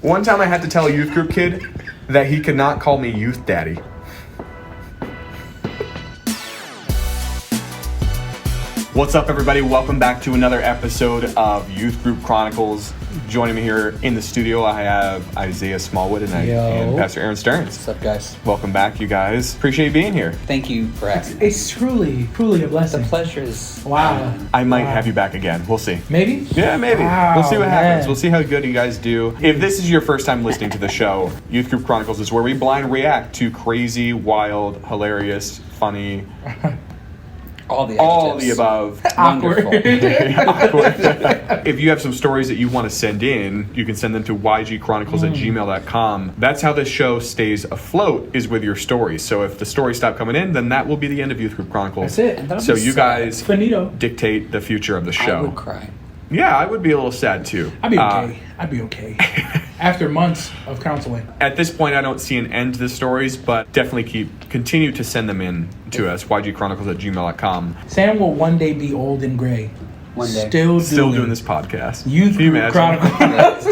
One time I had to tell a youth group kid that he could not call me youth daddy. What's up, everybody? Welcome back to another episode of Youth Group Chronicles. Joining me here in the studio, I have Isaiah Smallwood and Pastor Aaron Stearns. What's up, guys? Welcome back, you guys. Appreciate you being here. Thank you for asking. It's truly a blessing. The pleasure is... Wow. I might have you back again. We'll see. Maybe? Yeah, maybe. Wow, we'll see what happens. man. We'll see how good you guys do. If this is your first time listening to the show, Youth Group Chronicles is where we blind react to crazy, wild, hilarious, funny... All the above. Awkward. Awkward. If you have some stories that you want to send in, you can send them to ygchronicles@gmail.com. That's how this show stays afloat, is with your stories. So if the stories stop coming in, then that will be the end of Youth Group Chronicles. That's it. So you guys Finito. dictate the future of the show. I would cry. Yeah, I would be a little sad too. I'd be okay. After months of counseling. At this point, I don't see an end to the stories, but definitely continue to send them in to us, ygchronicles@gmail.com. Sam will one day be old and gray. One day. Still doing this podcast. Youth Group Chronicles.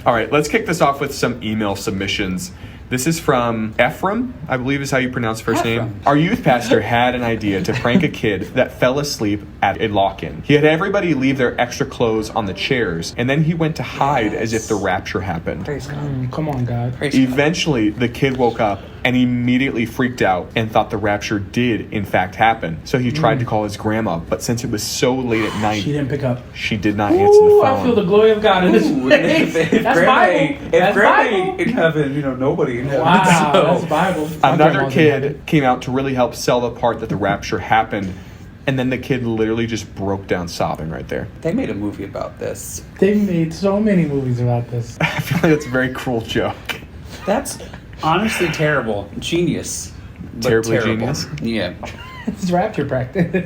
All right, let's kick this off with some email submissions. This is from Ephraim, I believe is how you pronounce first name. Our youth pastor had an idea to prank a kid that fell asleep at a lock-in. He had everybody leave their extra clothes on the chairs, and then he went to hide as if the rapture happened. Praise God. Come on, God. Praise God. Eventually, the kid woke up and immediately freaked out and thought the rapture did, in fact, happen. So he tried to call his grandma, but since it was so late at night, She didn't pick up. she did not answer the phone. I feel the glory of God in this place. That's Bible. That's Bible. in heaven, nobody in heaven. Wow, that's Bible. Another kid came out to really help sell the part that the rapture happened, and then the kid literally just broke down sobbing right there. They made a movie about this. They made so many movies about this. I feel like that's a very cruel joke. That's honestly terrible. Genius. But Terribly terrible. genius? Yeah. It's Rapture Prank. Because...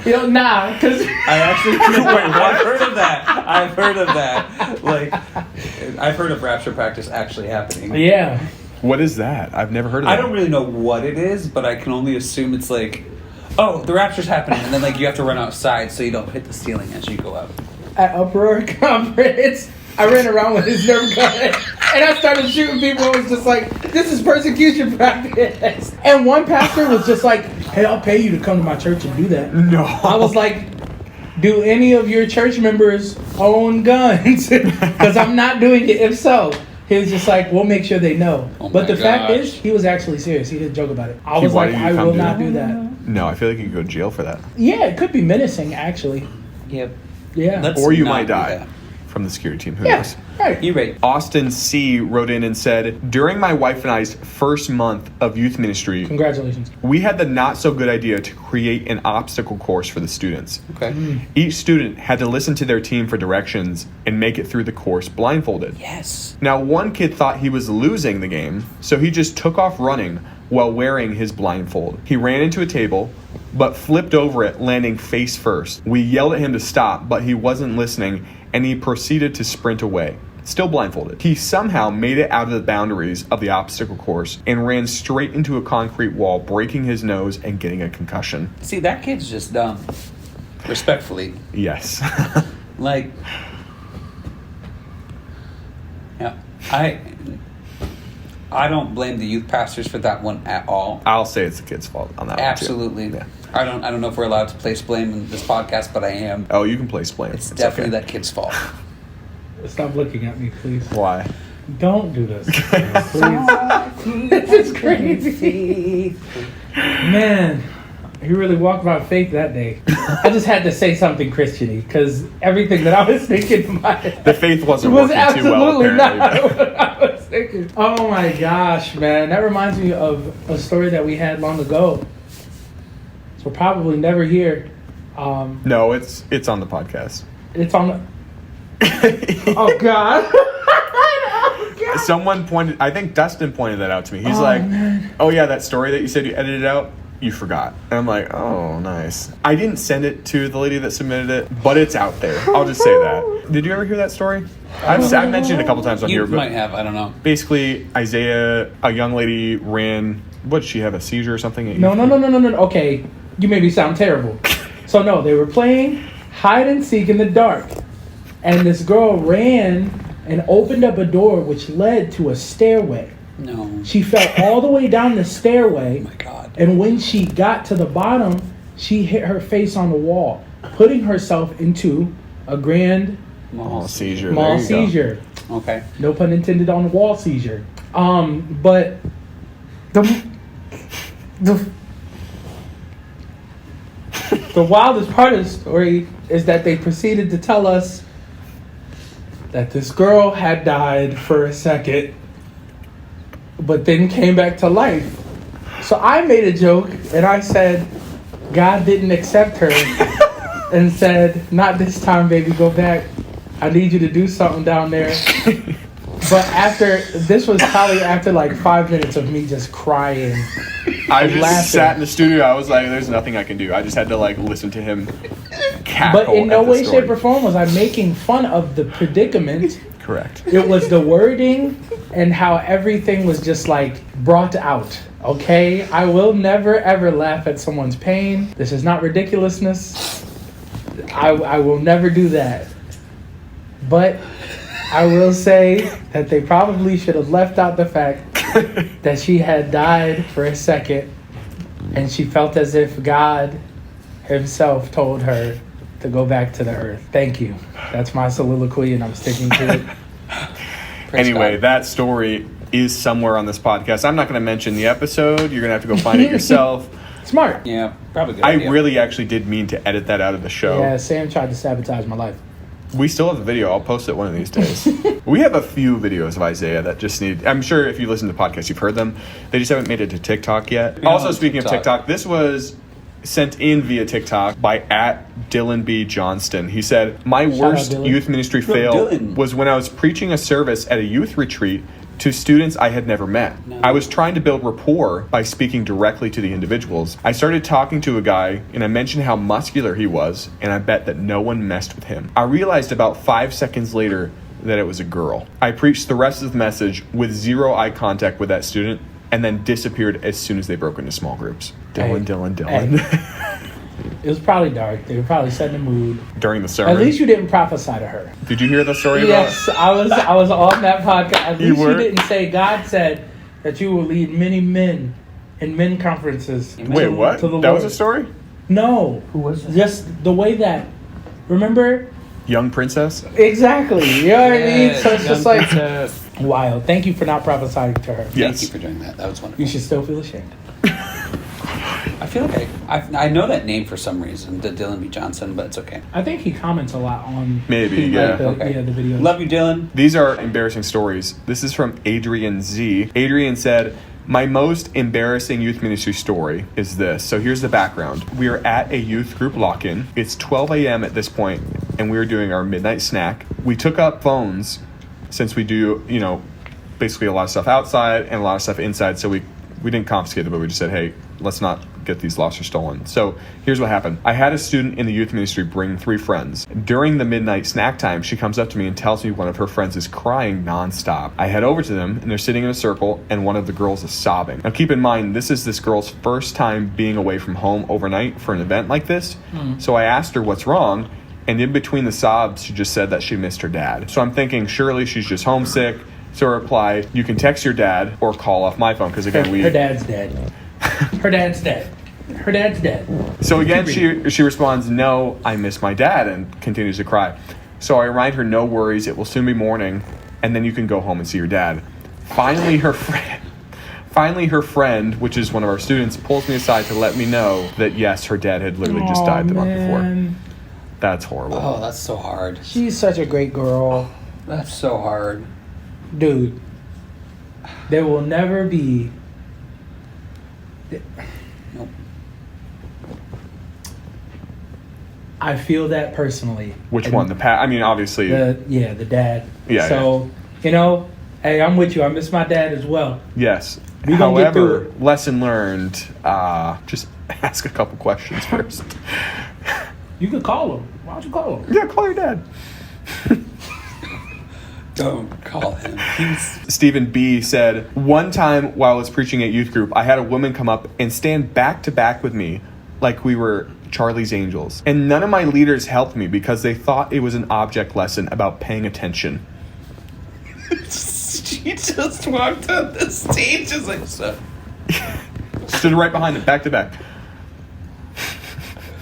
I actually... I've heard of that. I've heard of Rapture Practice actually happening. Yeah. What is that? I've never heard of that. I don't really know what it is, but I can only assume it's like, oh, the rapture's happening, and then you have to run outside so you don't hit the ceiling as you go out. At Uproar Conference, I ran around with his Nerf gun, and I started shooting people. It was just like, this is persecution practice. And one pastor was just like, hey, I'll pay you to come to my church and do that. No. I was like, do any of your church members own guns? Because I'm not doing it. If so, he was just like, we'll make sure they know. But the fact is, he was actually serious. He didn't joke about it. I was like, I will not do that. No, I feel like you could go to jail for that. Yeah, it could be menacing, actually. Yep. Yeah. Or you might die from the security team. Who knows? Right. You're right. Austin C. wrote in and said, during my wife and I's first month of youth ministry, Congratulations. we had the not so good idea to create an obstacle course for the students. Okay. Each student had to listen to their team for directions and make it through the course blindfolded. Yes. Now, one kid thought he was losing the game, so he just took off running while wearing his blindfold. He ran into a table, but flipped over it, landing face first. We yelled at him to stop, but he wasn't listening, and he proceeded to sprint away, still blindfolded. He somehow made it out of the boundaries of the obstacle course and ran straight into a concrete wall, breaking his nose and getting a concussion. See, that kid's just dumb. Respectfully. Yes. Yeah. I don't blame the youth pastors for that one at all. I'll say it's the kid's fault on that Absolutely. one, too. Yeah. I don't know if we're allowed to place blame in this podcast, but I am. Oh, you can place blame. It's definitely that kid's fault. Stop looking at me, please. Why? Don't do this. Please. This is crazy. Man, he really walked by faith that day. I just had to say something Christian-y because everything that I was thinking in my head The faith wasn't was working too well, absolutely not apparently. what I was thinking. Oh my gosh, man. That reminds me of a story that we had long ago. So we'll probably never hear. No, it's on the podcast. It's on the... Oh God. Oh, God. Someone pointed, I think Dustin pointed that out to me. He's man. oh yeah, that story that you said you edited out, you forgot. And I'm like, oh, nice. I didn't send it to the lady that submitted it, but it's out there. I'll just say that. Did you ever hear that story? I've mentioned it a couple times on You here, but might have, I don't know. basically, Isaiah, a young lady ran, what, did she have a seizure or something? No. Okay, you made me sound terrible. So no, they were playing hide and seek in the dark. And this girl ran and opened up a door which led to a stairway. No. She fell all the way down the stairway. Oh my God. And when she got to the bottom, she hit her face on the wall, putting herself into a grand Mall seizure. mall There you go. seizure. Okay. No pun intended on the wall seizure. But the wildest part of the story is that they proceeded to tell us that this girl had died for a second, but then came back to life. So I made a joke and I said, God didn't accept her and said, not this time, baby, go back. I need you to do something down there. But this was probably after like 5 minutes of me just crying. I just laughing. sat in the studio. I was like, there's nothing I can do. I just had to like listen to him cackle. But in no at the way, story. shape, or form was I making fun of the predicament. Correct. It was the wording and how everything was just like brought out. Okay? I will never ever laugh at someone's pain. This is not ridiculousness. I will never do that. But I will say that they probably should have left out the fact that she had died for a second and she felt as if God himself told her to go back to the earth. Thank you. That's my soliloquy and I'm sticking to it. Anyway, that story is somewhere on this podcast. I'm not going to mention the episode. You're going to have to go find it yourself. Smart. Yeah, probably good I idea. really actually did mean to edit that out of the show. Yeah, Sam tried to sabotage my life. We still have the video. I'll post it one of these days. We have a few videos of Isaiah that just need... I'm sure if you listen to the podcast, you've heard them. They just haven't made it to TikTok yet. Yeah, Also, speaking of TikTok. TikTok, this was sent in via TikTok by @Dylan B. Johnston. He said, my out, worst Dylan. youth ministry Yo, fail Dylan. was when I was preaching a service at a youth retreat to students I had never met. No. I was trying to build rapport by speaking directly to the individuals. I started talking to a guy and I mentioned how muscular he was, and I bet that no one messed with him. I realized about 5 seconds later that it was a girl. I preached the rest of the message with zero eye contact with that student and then disappeared as soon as they broke into small groups. Dylan. It was probably dark. They were probably setting the mood. During the sermon. At least you didn't prophesy to her. Did you hear the story Yes, I was on that podcast. At You least you were? didn't say God said that you will lead many men in men conferences. about... Wait, what? To the That was Lord. a story? No. Who was it? Just the way that. Remember? Young princess? Exactly. You know what I mean? So it's just like Princess. wild. Thank you for not prophesying to her. Yes. Thank you for doing that. That was wonderful. You should still feel ashamed. I feel like I know that name for some reason, the Dylan B. Johnson, but it's okay. I think he comments a lot on Maybe, like, yeah. the videos. Love you, Dylan. These are embarrassing stories. This is from Adrian Z. Adrian said, my most embarrassing youth ministry story is this. So here's the background. We are at a youth group lock-in. It's 12 a.m. at this point, and we are doing our midnight snack. We took up phones since we do, basically a lot of stuff outside and a lot of stuff inside. So we didn't confiscate it, but we just said, hey, let's not get these lost or stolen. So here's what happened. I had a student in the youth ministry bring 3 friends. During the midnight snack time, she comes up to me and tells me one of her friends is crying nonstop. I head over to them and they're sitting in a circle and one of the girls is sobbing. Now keep in mind, this is this girl's first time being away from home overnight for an event like this. So I asked her what's wrong, and in between the sobs, she just said that she missed her dad. So I'm thinking surely she's just homesick. So I reply, you can text your dad or call off my phone, because again, Her dad's dead. Her dad's dead. Her dad's dead. So again, she responds, no, I miss my dad, and continues to cry. So I remind her, no worries, it will soon be morning, and then you can go home and see your dad. Finally, her friend, which is one of our students, pulls me aside to let me know that yes, her dad had literally just died the month before. That's horrible. Oh, that's so hard. She's such a great girl. That's so hard. Dude, there will never be... Nope. I feel that personally. Which And one? Obviously. the dad. Yeah, So, hey, I'm with you. I miss my dad as well. Yes. We gonna get through However, it. lesson learned, just ask a couple questions first. You could call him. Why don't you call him? Yeah, call your dad. Don't call him. Stephen B. said, one time while I was preaching at youth group, I had a woman come up and stand back to back with me like we were Charlie's Angels. And none of my leaders helped me because they thought it was an object lesson about paying attention. She just walked on the stage just like so. Stood right behind him, back to back.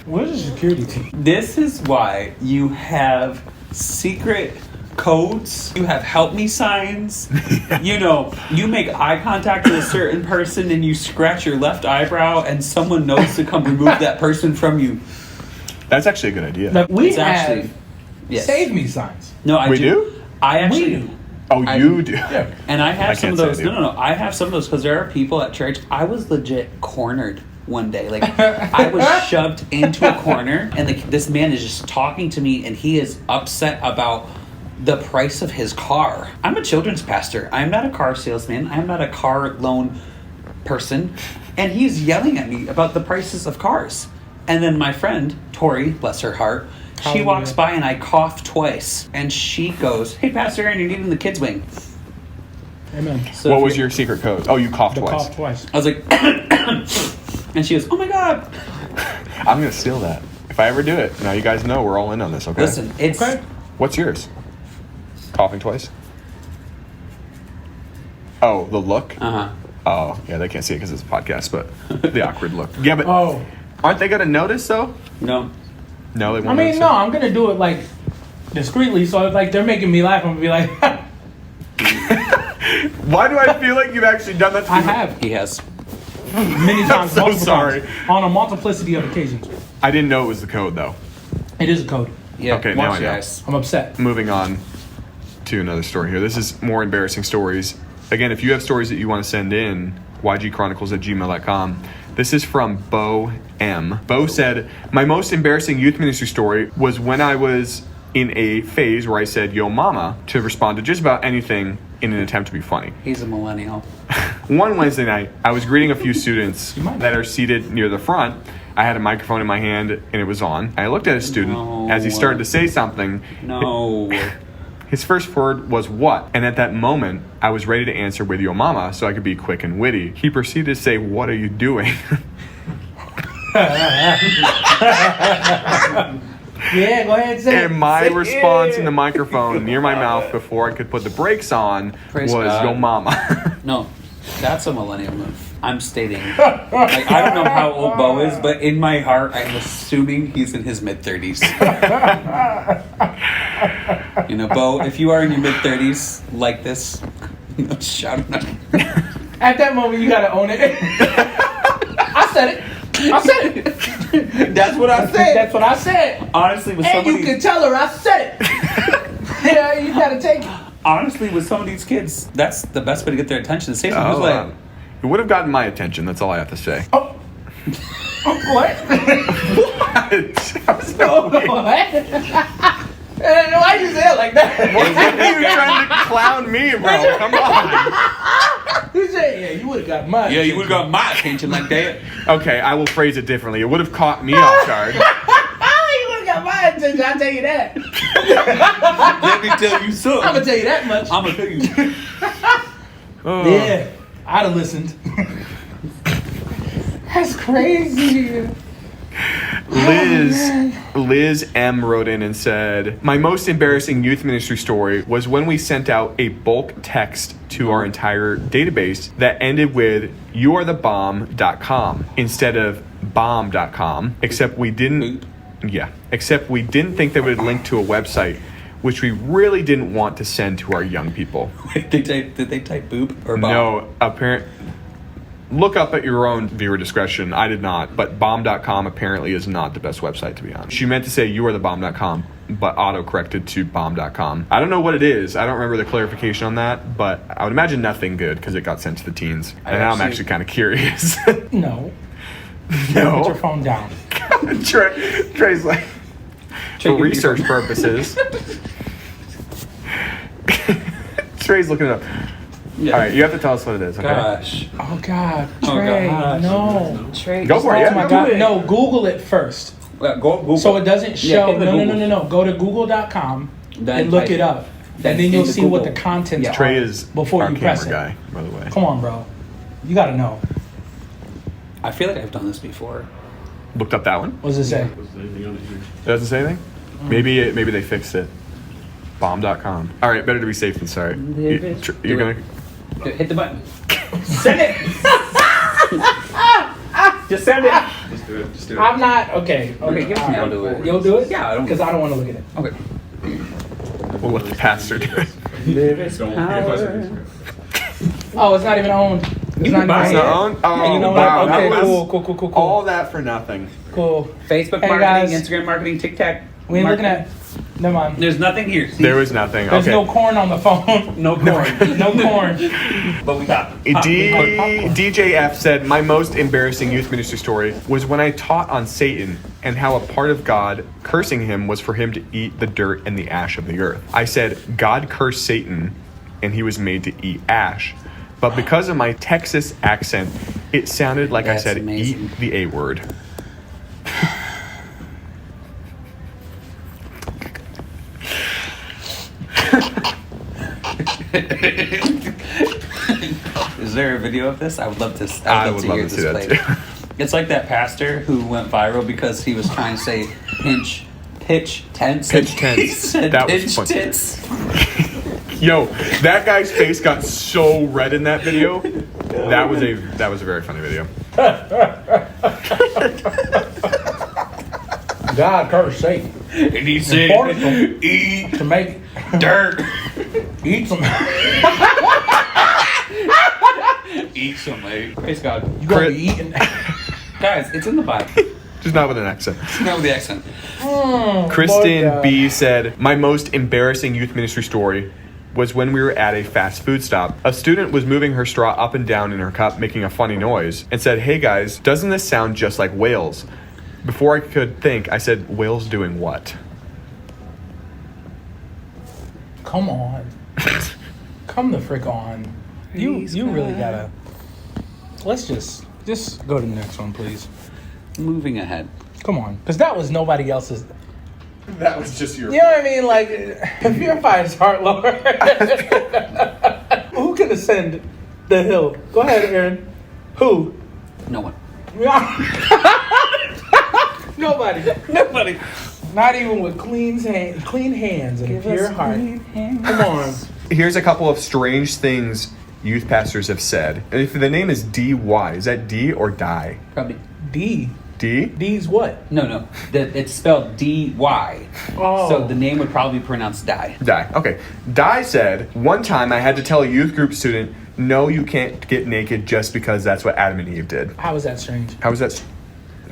Where's the security team? This is why you have secret codes. You have help me signs. You know, you make eye contact with a certain person and you scratch your left eyebrow and someone knows to come remove that person from you. That's actually a good idea. Like, we It's have actually- yes. save me signs. No, I We do. do? I actually We do. Oh, I- you do? Yeah. And I have I some of can't say those. I do. No. I have some of those because there are people at church. I was legit cornered one day. Like I was shoved into a corner, and like this man is just talking to me, and he is upset about the price of his car. I'm a children's pastor. I'm not a car salesman. I'm not a car loan person, and he's yelling at me about the prices of cars. And then my friend Tori, bless her heart, she Hallelujah. walks by and I cough twice, and she goes, "Hey, Pastor Aaron, you're needing the kids' wing." Amen. So What if was you- your secret code? Oh, you coughed The twice. cough twice. I was like, and she goes, "Oh my God!" I'm gonna steal that. If I ever do it, now you guys know we're all in on this, okay? Listen, it's Okay. What's yours? Coughing twice? Oh, the look? uh-huh. Oh, yeah, they can't see it because it's a podcast, but the awkward look. Yeah, but Oh. aren't they gonna notice though? No, No, they I won't mean, notice no, it? I'm gonna do it like discreetly. So if like they're making me laugh, I'm gonna be like, Why do I feel like you've actually done that to I me? have he has. many times, so multiple sorry. times, on a multiplicity of occasions. I didn't know it was the code though. It is a code. Yeah. Okay, now watch I your know. eyes. I'm upset. Moving on to another story here. This is more embarrassing stories. Again, if you have stories that you want to send in, ygchronicles@gmail.com. This is from Bo M. Bo said, "My most embarrassing youth ministry story was when I was in a phase where I said, 'Yo, Momma,' to respond to just about anything in an attempt to be funny. He's a millennial. One Wednesday night, I was greeting a few students You might. that are seated near the front. I had a microphone in my hand and it was on. I looked at a student No. as he started to say something. No. His first word was what? And at that moment, I was ready to answer with Yo Mama so I could be quick and witty. He proceeded to say, "What are you doing?" Yeah, go ahead and say it. And my Say response it. in the microphone near my mouth before I could put the brakes on Praise was God. Yo Mama. No. That's a millennial move. I'm stating. Like, I don't know how old Bo is, but in my heart, I'm assuming he's in his mid-30s. You know, Bo, if you are in your mid-30s like this, shout it out. At that moment, you gotta own it. I said it. I said it. That's what I said. That's what I said. Honestly, with And some you of can these, tell her I said it. Yeah, you gotta take it. honestly, with some of these kids, that's the best way to get their attention. Say something who's like, It would have gotten my attention. That's all I have to say. Oh. What? That was so weird. What? Why you say it like that? You're trying to clown me, bro. Come on. You say, yeah, you would have got mine. yeah, you would have got my attention like that. Okay, I will phrase it differently. It would have caught me off guard. You would have got my attention, I'll tell you that. Let me tell you something. I'm gonna tell you that much. I'm gonna tell you. Oh. Yeah, I'd have listened. That's crazy. Liz M wrote in and said, "My most embarrassing youth ministry story was when we sent out a bulk text to our entire database that ended with youarethebomb.com instead of bomb.com, except we didn't think they would link to a website which we really didn't want to send to our young people." Did they type boob or bomb? No, look up at your own viewer discretion. I did not, but bomb.com apparently is not the best website, to be honest. She meant to say youarethebomb.com, but auto-corrected to bomb.com. I don't know what it is. I don't remember the clarification on that, but I would imagine nothing good because it got sent to the teens. And now I'm actually kind of curious. No. No. Put your phone down. Trey's like, for research purposes. Trey's looking it up. Yeah. All right, you have to tell us what it is, okay? Gosh. Oh God, Oh, Trey, gosh. no. Trey, Go for it, Oh yeah. my do God, it. no. Google it first, Go Google. so it doesn't show. hit the No. Google. Go to Google.com Then and look type it up, then and then you'll into see what the Google. contents Yeah. are. Trey is before our you camera press it. guy, by the way. Come on, bro. You gotta know. I feel like I've done this before. Looked up that one? What does it say? It doesn't say anything? Maybe they fixed it. Bomb.com. All right, better to be safe than sorry. You're going to... Hit the button. Send it. Just send it. Just do it. Just do it. I'm not okay. Okay, give it to me. I'll do it. You'll do it? Yeah, I don't. Because I don't want to look at it. Okay. We'll let the pastor do it. Oh, it's not even owned. It's not buy even it. owned. Oh, you know wow. what? That Okay, was cool. all that for nothing. Cool. Facebook Hey, marketing, guys. Instagram marketing, TikTok. We ain't looking at. Never mind. There's nothing here. See? There was nothing. There's Okay. no corn on the phone. No corn. No corn. But we got DJF said, my most embarrassing youth ministry story was when I taught on Satan and how a part of God cursing him was for him to eat the dirt and the ash of the earth. I said, God cursed Satan and he was made to eat ash. But because of my Texas accent, it sounded like That's I said, amazing. eat the A word. Is there a video of this? I would love to. I would love to see that played. too. It's like that pastor who went viral because he was trying to say pitch tense. Pitch tense. He said That was pitch fun. tits. Yo, that guy's face got so red in that video. That was a very funny video. God cursed Satan. And he said, Important eat to make dirt. eat some. Eat some, mate. Praise God. You gonna Crit- be eating. Guys, it's in the Bible. Just not with an accent. Not with the accent. Kristen B said, my most embarrassing youth ministry story was when we were at a fast food stop. A student was moving her straw up and down in her cup, making a funny noise, and said, hey guys, doesn't this sound just like whales? Before I could think, I said, whales doing what? Come on. Come the frick on. You really gotta. Let's just go to the next one, please. Moving ahead. Come on, because that was nobody else's. That was just your... You know what I mean? Like, purify his heart, Lord. Who can ascend the hill? Go ahead, Aaron. Who? No one. Nobody. Nobody. Not even with clean hands and a pure heart. Come on. Here's a couple of strange things youth pastors have said. If the name is DY, is that D or die? Probably. D. D? D's what? No. It's spelled D-Y. Oh. So the name would probably be pronounced die. Die. Okay. Die said, one time I had to tell a youth group student, no, you can't get naked just because that's what Adam and Eve did. How is that strange? How is that?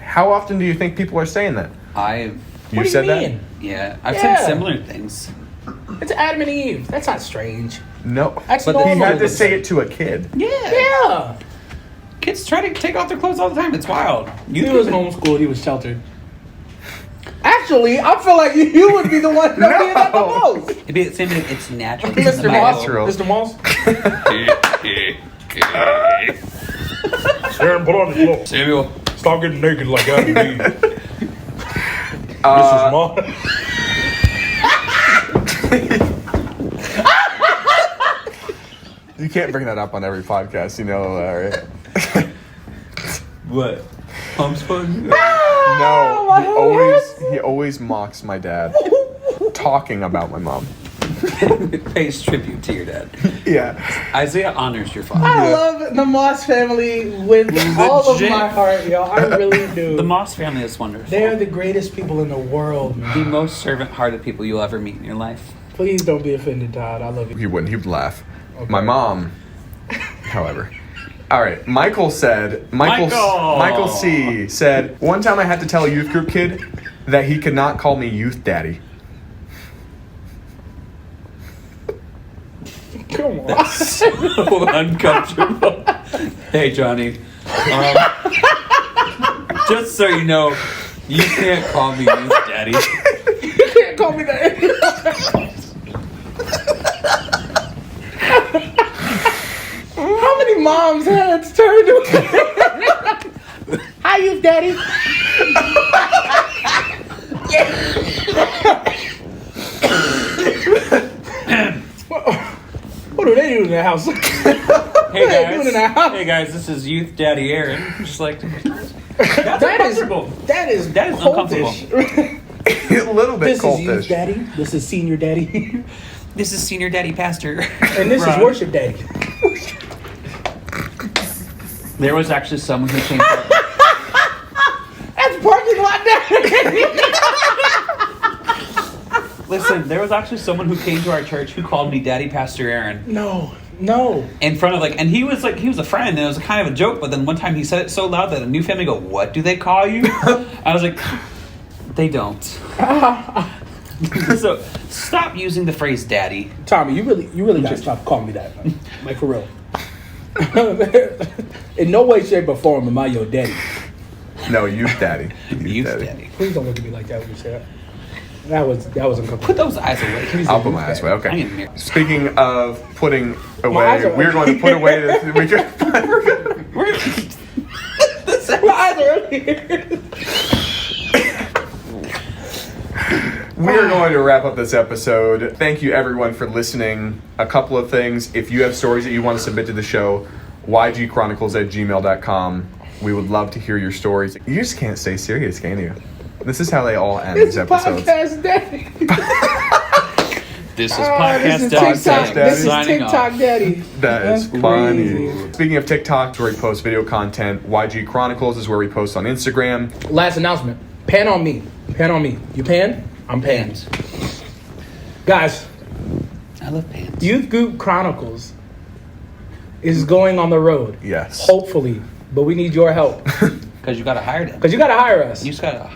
How often do you think people are saying that? I've What do you mean? I've Yeah. said similar things. It's Adam and Eve. That's not strange. No. That's But normal. He had to say it to a kid. Yeah. Kids try to take off their clothes all the time. It's wild. He was homeschooled. He was sheltered. Actually, I feel like you would be the one that did that the most. It'd be the same thing. It's natural. Mr. Moss. Natural. Mr. Moss. Aaron, put on the clothes. Samuel. Stop getting naked like Adam and Eve. Mrs. Moss. You can't bring that up on every podcast, you know, right? What? Homespun? No, he always mocks my dad talking about my mom. Pays tribute to your dad. Yeah. Isaiah honors your father. I love the Moss family with all of Legit. my heart, yo. I really do. The Moss family is wonderful. They're the greatest people in the world, man. the most servant-hearted people you'll ever meet in your life. Please don't be offended, Todd. I love you. He wouldn't. He would laugh. Okay. My mom, however. All right. Michael C said, one time I had to tell a youth group kid that he could not call me youth daddy. Come on. So uncomfortable. Hey, Johnny. Just so you know, you can't call me youth daddy. You can't call me that. How many moms' heads turned to Hi, youth daddy. What do they do in the house? Hey Hey, doing in the house? this is youth daddy Aaron. Just like that's That is uncomfortable. that is That is cultish. a little bit This cultish. is youth daddy. This is senior daddy. This is senior daddy pastor. And this is Ron. worship daddy. There was actually someone who came. That's parking lot daddy. Listen, there was actually someone who came to our church who called me Daddy Pastor Aaron. No. In front of and he was a friend, and it was kind of a joke, but then one time he said it so loud that a new family go, "What do they call you?" I was like, they don't. So stop using the phrase daddy. Tommy, you really gotta stop calling me that, man. Like, for real. In no way, shape, or form am I your daddy. No, youth daddy. Youth daddy. Please don't look at me like that when you say that. That was uncomfortable. Put those eyes away. I'll put my eyes away. I Okay. am married. Speaking of putting eyes away, are we're going to put away this. My eyes are up here. We are going to wrap up this episode. Thank you, everyone, for listening. A couple of things. If you have stories that you want to submit to the show, ygchronicles@gmail.com. We would love to hear your stories. You just can't stay serious, can you? This is how they all end It's these episodes. podcast daddy. This is podcast This is daddy. TikTok. This is Signing off. TikTok daddy. That is That's funny. crazy. Speaking of TikTok, it's where we post video content. YG Chronicles is where we post on Instagram. Last announcement. Pan on me. Pan on me. You pan? I'm panned. Guys, I love pants. Youth Group Chronicles is going on the road. Yes. Hopefully. But we need your help. Because you gotta hire them. Because you got to hire us. You just gotta.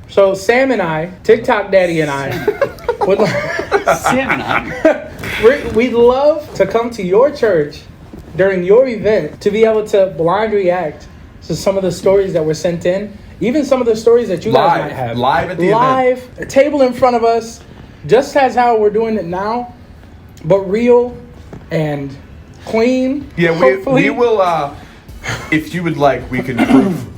So Sam and I, TikTok Daddy and I, would Sam and I. we'd love to come to your church during your event to be able to blind react to some of the stories that were sent in. Even some of the stories that you guys might have. Live at the event. A table in front of us, just as how we're doing it now, but real and clean. Yeah, hopefully. we will, if you would like, we can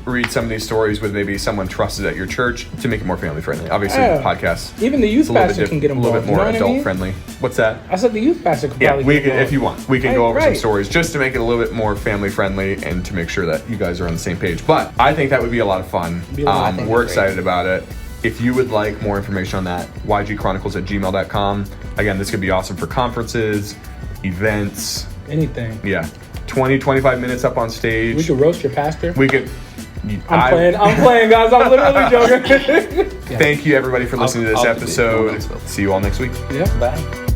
read some of these stories with maybe someone trusted at your church to make it more family friendly. Obviously, Yeah. the podcast. Even the youth pastor can get a little involved. bit more you know what I adult mean? friendly. What's that? I said the youth pastor could Yeah, probably we get can, involved. if you want, we can go over some Right. stories just to make it a little bit more family friendly and to make sure that you guys are on the same page. But I think that would be a lot of fun. Be a lot of fun. We're excited about it. If you would like more information on that, ygchronicles@gmail.com. Again, this could be awesome for conferences, events. Anything. Yeah, 20, 25 minutes up on stage. We could roast your pastor. We could. I'm playing, guys. I'm literally joking. Thank you, everybody, for listening to this I'll debate. No one episode. else will. See you all next week. Yeah. Bye.